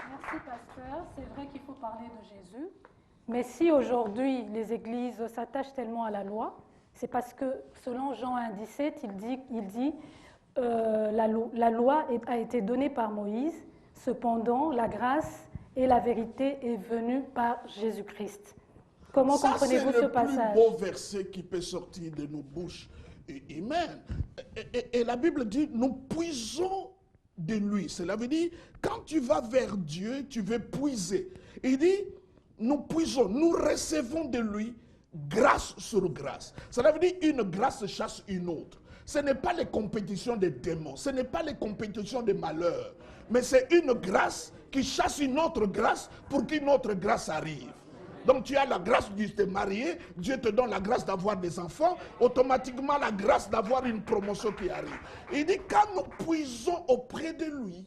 Merci, pasteur. C'est vrai qu'il faut parler de Jésus. Mais si aujourd'hui les églises s'attachent tellement à la loi, c'est parce que selon Jean 1,17, il dit la loi a été donnée par Moïse, cependant la grâce et la vérité est venue par Jésus-Christ. Comment comprenez-vous ce passage? C'est le plus beau verset qui peut sortir de nos bouches humaines. Et la Bible dit, nous puisons de lui. Cela veut dire, quand tu vas vers Dieu, tu veux puiser. Il dit, nous puisons, nous recevons de lui grâce sur grâce. Cela veut dire, une grâce chasse une autre. Ce n'est pas les compétitions des démons, ce n'est pas les compétitions des malheurs, mais c'est une grâce qui chasse une autre grâce pour qu'une autre grâce arrive. Donc tu as la grâce de te marier, Dieu te donne la grâce d'avoir des enfants, automatiquement la grâce d'avoir une promotion qui arrive. Il dit, quand nous puisons auprès de lui,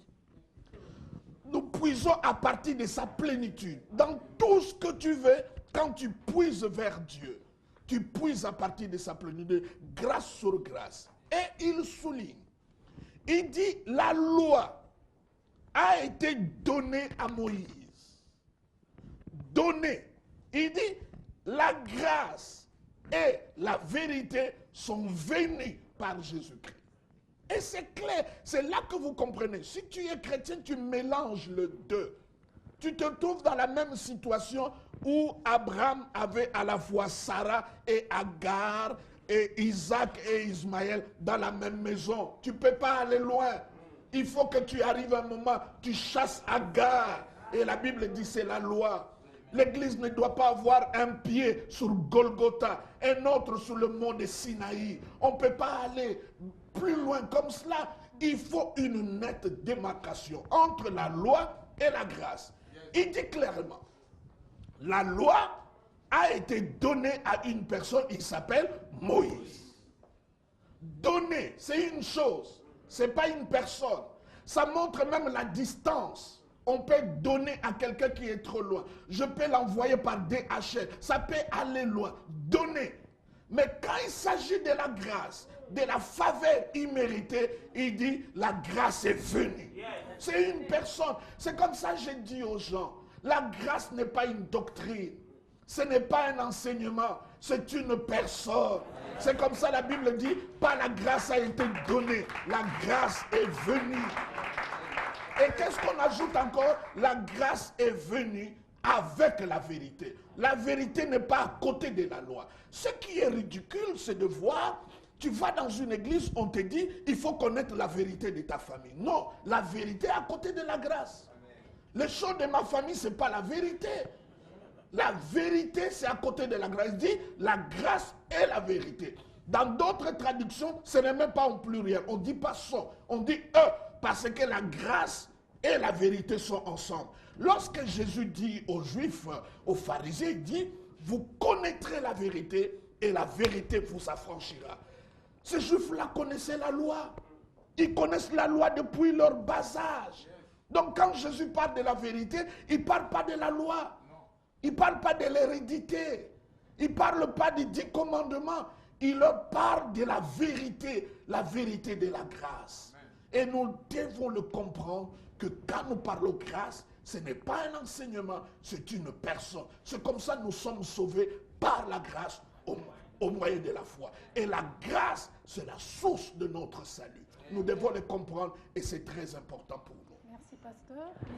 nous puisons à partir de sa plénitude. Dans tout ce que tu veux, quand tu puises vers Dieu, tu puises à partir de sa plénitude, grâce sur grâce. Et il souligne, il dit, la loi a été donnée à Moïse. Donnée. Il dit, la grâce et la vérité sont venues par Jésus-Christ. Et c'est clair, c'est là que vous comprenez. Si tu es chrétien, tu mélanges les deux. Tu te trouves dans la même situation où Abraham avait à la fois Sarah et Agar et Isaac et Ismaël dans la même maison. Tu ne peux pas aller loin. Il faut que tu arrives à un moment, tu chasses Agar. Et la Bible dit c'est la loi. L'église ne doit pas avoir un pied sur Golgotha, un autre sur le mont de Sinaï. On ne peut pas aller plus loin comme cela. Il faut une nette démarcation entre la loi et la grâce. Il dit clairement, la loi a été donnée à une personne, il s'appelle Moïse. Donner, c'est une chose, ce n'est pas une personne. Ça montre même la distance. On peut donner à quelqu'un qui est trop loin. Je peux l'envoyer par DHL. Ça peut aller loin. Donner. Mais quand il s'agit de la grâce, de la faveur imméritée, il dit la grâce est venue. C'est une personne. C'est comme ça que je dis aux gens. La grâce n'est pas une doctrine. Ce n'est pas un enseignement. C'est une personne. C'est comme ça la Bible dit, pas la grâce a été donnée. La grâce est venue. Et qu'est-ce qu'on ajoute encore? La grâce est venue avec la vérité. La vérité n'est pas à côté de la loi. Ce qui est ridicule, c'est de voir, tu vas dans une église, on te dit, il faut connaître la vérité de ta famille. Non, la vérité est à côté de la grâce. Les choses de ma famille, ce n'est pas la vérité. La vérité, c'est à côté de la grâce. Il dit, la grâce est la vérité. Dans d'autres traductions, ce n'est même pas en pluriel. On ne dit pas son, on dit eux. Parce que la grâce et la vérité sont ensemble. Lorsque Jésus dit aux Juifs, aux pharisiens, il dit, vous connaîtrez la vérité et la vérité vous affranchira. Ces Juifs-là connaissaient la loi. Ils connaissent la loi depuis leur bas âge. Donc quand Jésus parle de la vérité, il ne parle pas de la loi. Il ne parle pas de l'hérédité. Il ne parle pas des 10 commandements. Il leur parle de la vérité de la grâce. Et nous devons le comprendre que quand nous parlons grâce, ce n'est pas un enseignement, c'est une personne. C'est comme ça que nous sommes sauvés par la grâce au moyen de la foi. Et la grâce, c'est la source de notre salut. Nous devons le comprendre et c'est très important pour nous. Merci, pasteur.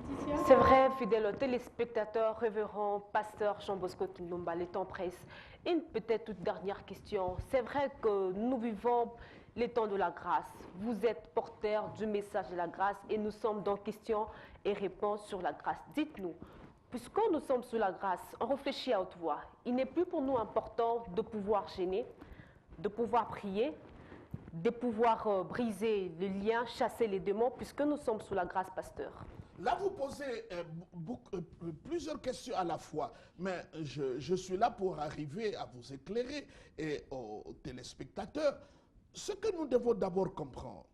Laetitia? C'est vrai, fidèles téléspectateurs, révérend pasteur Jean-Bosco Kindomba, le temps presse. Une peut-être toute dernière question. C'est vrai que nous vivons les temps de la grâce. Vous êtes porteur du message de la grâce et nous sommes dans questions et réponses sur la grâce. Dites-nous, puisque nous sommes sous la grâce, on réfléchit à haute voix. Il n'est plus pour nous important de pouvoir gêner, de pouvoir prier, de pouvoir briser les liens, chasser les démons, puisque nous sommes sous la grâce, pasteur. Là, vous posez plusieurs questions à la fois, mais je suis là pour arriver à vous éclairer et aux téléspectateurs. Ce que nous devons d'abord comprendre,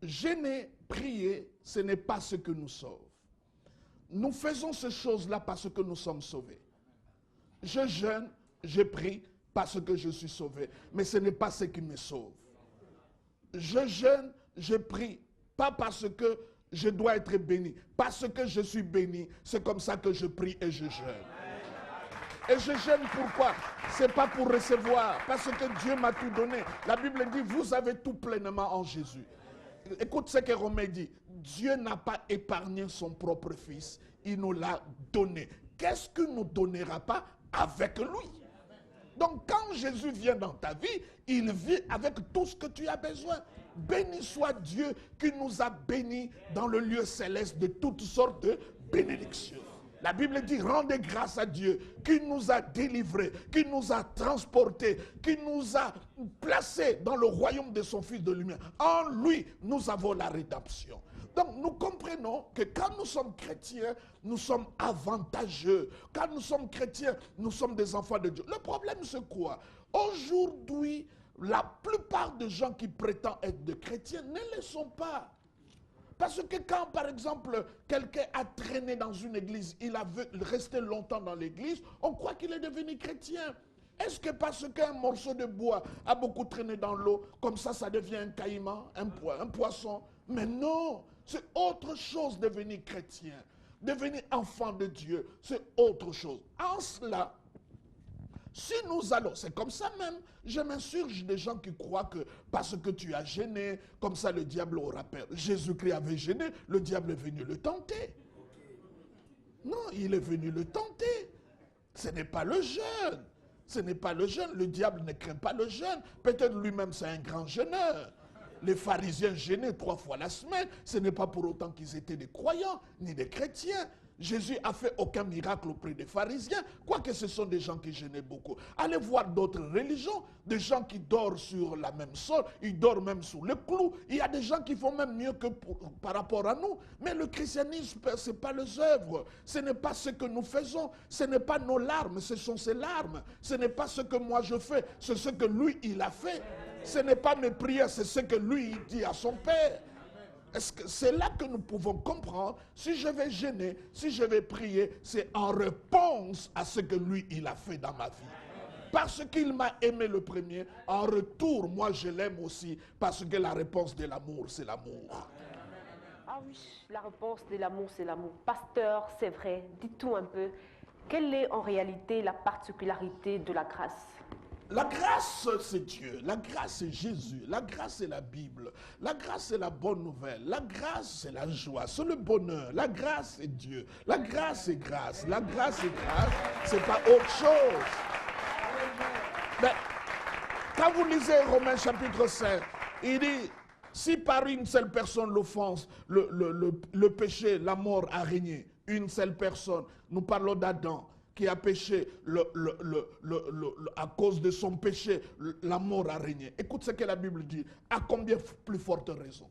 gêner, prier, ce n'est pas ce que nous sauve. nous faisons ces choses-là parce que nous sommes sauvés. Je jeûne, je prie parce que je suis sauvé. Mais ce n'est pas ce qui me sauve. Je jeûne, je prie, pas parce que je dois être béni. Parce que je suis béni, c'est comme ça que je prie et je jeûne. Et je jeûne pourquoi? C'est pas pour recevoir, parce que Dieu m'a tout donné. La Bible dit, vous avez tout pleinement en Jésus. Écoute ce que Romain dit. Dieu n'a pas épargné son propre fils, il nous l'a donné. Qu'est-ce qu'il ne nous donnera pas avec lui? Donc quand Jésus vient dans ta vie, il vit avec tout ce que tu as besoin. Béni soit Dieu qui nous a bénis dans le lieu céleste de toutes sortes de bénédictions. La Bible dit, rendez grâce à Dieu qui nous a délivrés, qui nous a transportés, qui nous a placés dans le royaume de son Fils de lumière. En lui, nous avons la rédemption. Donc nous comprenons que quand nous sommes chrétiens, nous sommes avantageux. Quand nous sommes chrétiens, nous sommes des enfants de Dieu. Le problème c'est quoi? Aujourd'hui, la plupart des gens qui prétendent être des chrétiens ne le sont pas. Parce que quand, par exemple, quelqu'un a traîné dans une église, il a resté longtemps dans l'église, on croit qu'il est devenu chrétien. Est-ce que parce qu'un morceau de bois a beaucoup traîné dans l'eau, comme ça devient un caïman, un poisson? Mais non, c'est autre chose devenir chrétien. Devenir enfant de Dieu, c'est autre chose. En cela, si nous allons, c'est comme ça même, je m'insurge des gens qui croient que parce que tu as gêné, comme ça le diable aura peur. Jésus-Christ avait gêné, le diable est venu le tenter. Non, il est venu le tenter. Ce n'est pas le jeûne. Ce n'est pas le jeûne. Le diable ne craint pas le jeûne. Peut-être lui-même c'est un grand jeûneur. Les pharisiens gênaient 3 fois la semaine. Ce n'est pas pour autant qu'ils étaient des croyants, ni des chrétiens. Jésus a fait aucun miracle auprès des pharisiens, quoique ce sont des gens qui gênaient beaucoup. Allez voir d'autres religions, des gens qui dorment sur la même sol, ils dorment même sous le clou. Il y a des gens qui font même mieux que par rapport à nous. Mais le christianisme, ce n'est pas les œuvres, ce n'est pas ce que nous faisons, ce n'est pas nos larmes, ce sont ses larmes. Ce n'est pas ce que moi je fais, c'est ce que lui, il a fait. Ce n'est pas mes prières, c'est ce que lui, il dit à son Père. Est-ce que c'est là que nous pouvons comprendre, si je vais jeûner, si je vais prier, c'est en réponse à ce que lui, il a fait dans ma vie. Parce qu'il m'a aimé le premier, en retour, moi je l'aime aussi, parce que la réponse de l'amour, c'est l'amour. Ah oui, la réponse de l'amour, c'est l'amour. Pasteur, c'est vrai, dites-nous un peu, quelle est en réalité la particularité de la grâce? La grâce, c'est Dieu. La grâce, c'est Jésus. La grâce, c'est la Bible. La grâce, c'est la bonne nouvelle. La grâce, c'est la joie. C'est le bonheur. La grâce, c'est Dieu. La grâce, c'est grâce. La grâce, c'est grâce. C'est pas autre chose. Mais quand vous lisez Romains chapitre 5, il dit, si par une seule personne l'offense, le péché, la mort a régné, une seule personne, nous parlons d'Adam, qui a péché, à cause de son péché, la mort a régné. Écoute ce que la Bible dit, à combien plus forte raison.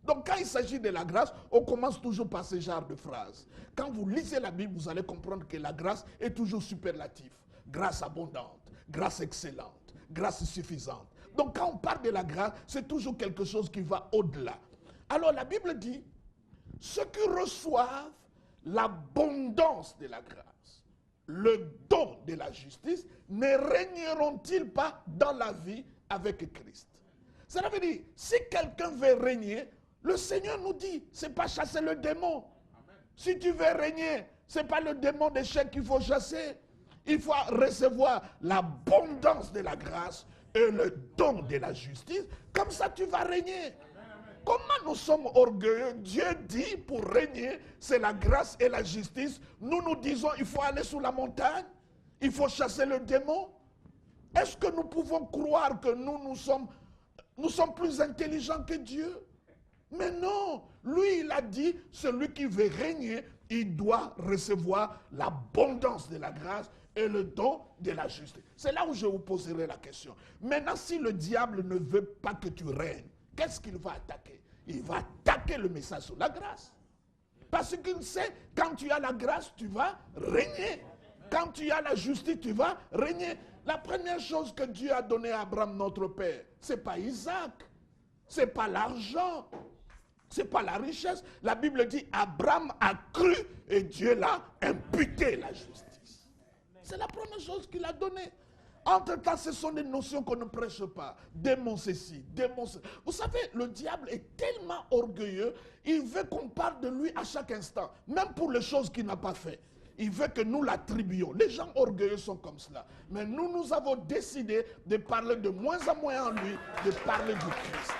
Donc quand il s'agit de la grâce, on commence toujours par ce genre de phrases. Quand vous lisez la Bible, vous allez comprendre que la grâce est toujours superlative. Grâce abondante, grâce excellente, grâce suffisante. Donc quand on parle de la grâce, c'est toujours quelque chose qui va au-delà. Alors la Bible dit, ceux qui reçoivent l'abondance de la grâce, le don de la justice, ne régneront-ils pas dans la vie avec Christ? Cela veut dire, si quelqu'un veut régner, le Seigneur nous dit, ce n'est pas chasser le démon. Amen. Si tu veux régner, ce n'est pas le démon d'échec qu'il faut chasser. Il faut recevoir l'abondance de la grâce et le don de la justice. Comme ça, tu vas régner. Comment nous sommes orgueilleux? Dieu dit pour régner, c'est la grâce et la justice. Nous nous disons, il faut aller sous la montagne, il faut chasser le démon. Est-ce que nous pouvons croire que nous sommes plus intelligents que Dieu? Mais non, lui il a dit, celui qui veut régner, il doit recevoir l'abondance de la grâce et le don de la justice. C'est là où je vous poserai la question. Maintenant, si le diable ne veut pas que tu règnes, qu'est-ce qu'il va attaquer? Il va attaquer le message sur la grâce. Parce qu'il sait, quand tu as la grâce, tu vas régner. Quand tu as la justice, tu vas régner. La première chose que Dieu a donnée à Abraham, notre père, ce n'est pas Isaac, ce n'est pas l'argent, Ce n'est pas la richesse. La Bible dit, Abraham a cru et Dieu l'a imputé la justice. C'est la première chose qu'il a donnée. Entre-temps, ce sont des notions qu'on ne prêche pas. Démon ceci, démon ceci. Vous savez, le diable est tellement orgueilleux, il veut qu'on parle de lui à chaque instant, même pour les choses qu'il n'a pas fait. Il veut que nous l'attribuions. Les gens orgueilleux sont comme cela. Mais nous avons décidé de parler de moins en moins en lui, de parler du Christ.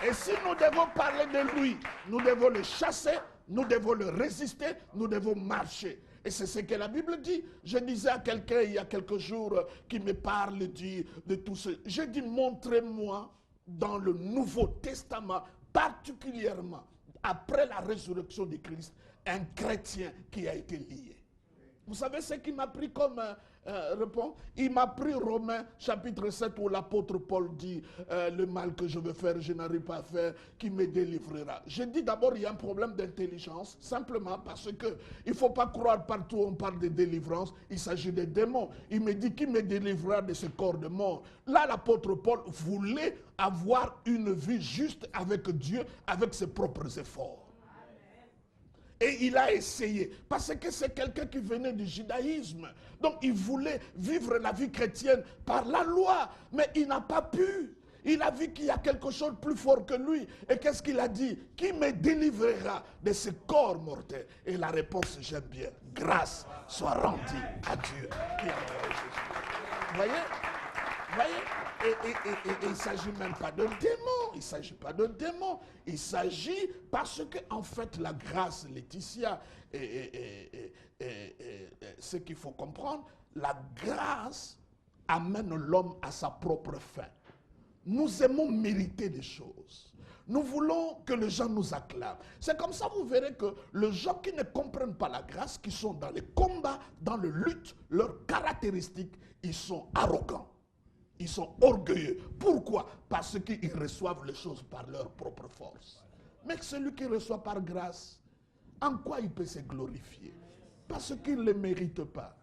Et si nous devons parler de lui, nous devons le chasser, nous devons le résister, nous devons marcher. Et c'est ce que la Bible dit. Je disais à quelqu'un il y a quelques jours qui me parle de tout ce. Je dis, montrez-moi dans le Nouveau Testament, particulièrement après la résurrection de Christ, un chrétien qui a été lié. Vous savez ce qu'il m'a pris comme réponse? Il m'a pris Romains chapitre 7 où l'apôtre Paul dit le mal que je veux faire, je n'arrive pas à faire, qui me délivrera. Je dis d'abord il y a un problème d'intelligence, simplement parce que il ne faut pas croire partout où on parle de délivrance, il s'agit des démons. Il me dit qui me délivrera de ce corps de mort. Là l'apôtre Paul voulait avoir une vie juste avec Dieu, avec ses propres efforts. Et il a essayé, parce que c'est quelqu'un qui venait du judaïsme. Donc il voulait vivre la vie chrétienne par la loi, mais il n'a pas pu. Il a vu qu'il y a quelque chose de plus fort que lui. Et qu'est-ce qu'il a dit? Qui me délivrera de ce corps mortel? Et la réponse, j'aime bien. Grâce soit rendue à Dieu. Vous voyez? Vous voyez? Et il ne s'agit même pas de démons. Il ne s'agit pas de démons. Il s'agit parce que, en fait, la grâce, Laetitia, ce qu'il faut comprendre, la grâce amène l'homme à sa propre fin. Nous aimons mériter des choses. Nous voulons que les gens nous acclament. C'est comme ça, vous verrez que les gens qui ne comprennent pas la grâce, qui sont dans les combats, dans le lutte, leurs caractéristiques, ils sont arrogants. Ils sont orgueilleux. Pourquoi? Parce qu'ils reçoivent les choses par leur propre force. Mais celui qui reçoit par grâce, en quoi il peut se glorifier? Parce qu'il ne le mérite pas.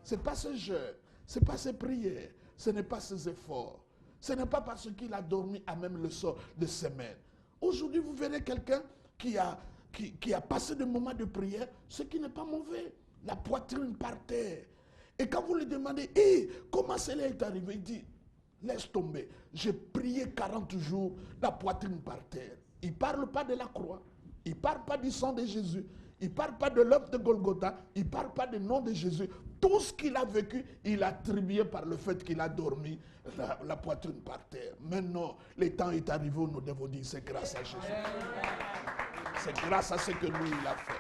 Ce n'est pas ses jeûnes, ce n'est pas ses prières, ce n'est pas ses efforts. Ce n'est pas parce qu'il a dormi à même le sort de semaine. Aujourd'hui, vous verrez quelqu'un qui a passé des moments de prière, ce qui n'est pas mauvais. La poitrine par terre. Et quand vous lui demandez, comment cela est arrivé? Il dit, laisse tomber. J'ai prié 40 jours, la poitrine par terre. Il ne parle pas de la croix. Il ne parle pas du sang de Jésus. Il ne parle pas de l'œuvre de Golgotha. Il ne parle pas du nom de Jésus. Tout ce qu'il a vécu, il a attribué par le fait qu'il a dormi la poitrine par terre. Maintenant, le temps est arrivé où nous devons dire, c'est grâce à Jésus. C'est grâce à ce que lui, il a fait.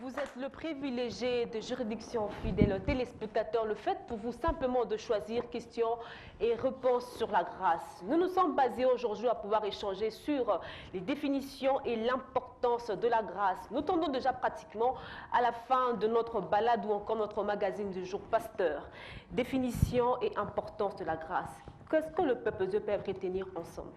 Vous êtes le privilégié de juridiction fidèle téléspectateur. Le fait pour vous simplement de choisir questions et réponses sur la grâce. Nous nous sommes basés aujourd'hui à pouvoir échanger sur les définitions et l'importance de la grâce. Nous tendons déjà pratiquement à la fin de notre balade ou encore notre magazine du jour Pasteur. Définition et importance de la grâce. Qu'est-ce que le peuple de Dieu peut retenir ensemble?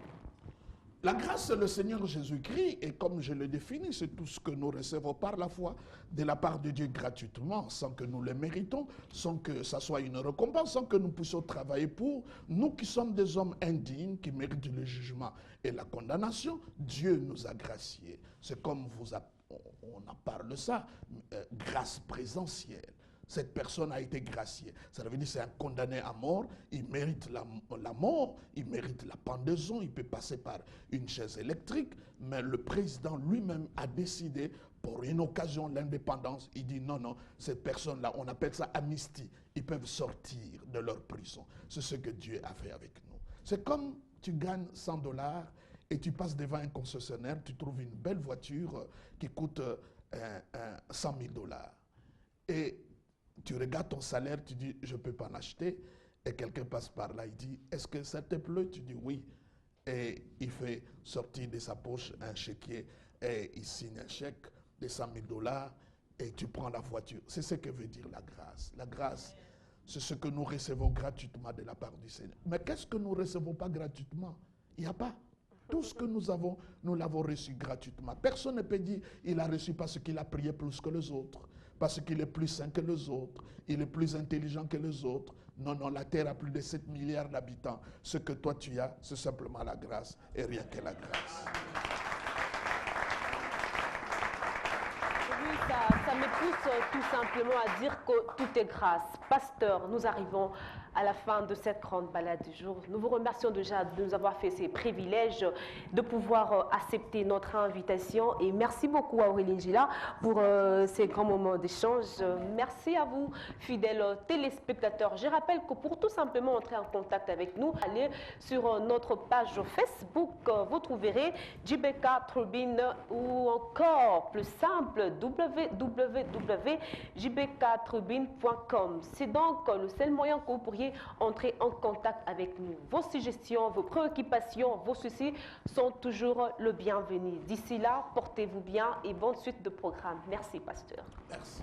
La grâce, c'est le Seigneur Jésus-Christ, et comme je le définis, c'est tout ce que nous recevons par la foi de la part de Dieu gratuitement, sans que nous le méritons, sans que ça soit une récompense, sans que nous puissions travailler pour. Nous qui sommes des hommes indignes, qui méritent le jugement et la condamnation, Dieu nous a graciés. C'est comme on en parle de ça, grâce présentielle. Cette personne a été graciée. Ça veut dire que c'est un condamné à mort, il mérite la mort, il mérite la pendaison, il peut passer par une chaise électrique, mais le président lui-même a décidé, pour une occasion, l'indépendance, il dit non, cette personne-là, on appelle ça amnistie, ils peuvent sortir de leur prison. C'est ce que Dieu a fait avec nous. C'est comme tu gagnes $100 et tu passes devant un concessionnaire, tu trouves une belle voiture qui coûte $100 000. Et tu regardes ton salaire, tu dis, je ne peux pas en acheter. Et quelqu'un passe par là, il dit, est-ce que ça te plaît? Tu dis oui. Et il fait sortir de sa poche un chéquier et il signe un chèque de $100 000 et tu prends la voiture. C'est ce que veut dire la grâce. La grâce, c'est ce que nous recevons gratuitement de la part du Seigneur. Mais qu'est-ce que nous ne recevons pas gratuitement? Il n'y a pas. Tout ce que nous avons, nous l'avons reçu gratuitement. Personne ne peut dire, il a reçu parce qu'il a prié plus que les autres, parce qu'il est plus saint que les autres, il est plus intelligent que les autres. Non, non, la terre a plus de 7 milliards d'habitants. Ce que toi tu as, c'est simplement la grâce et rien que la grâce. Oui, ça me pousse tout simplement à dire que tout est grâce. Pasteur, nous arrivons à la fin de cette grande balade du jour. Nous vous remercions déjà de nous avoir fait ces privilèges de pouvoir accepter notre invitation. Et merci beaucoup à Aurélie Gila pour ces grands moments d'échange. Merci à vous, fidèles téléspectateurs. Je rappelle que pour tout simplement entrer en contact avec nous, allez sur notre page Facebook. Vous trouverez JBK Turbine ou encore plus simple www.jbkturbine.com. C'est donc le seul moyen que vous pourriez entrer en contact avec nous. Vos suggestions, vos préoccupations, vos soucis sont toujours le bienvenu. D'ici là, portez-vous bien et bonne suite de programme. Merci, pasteur. Merci.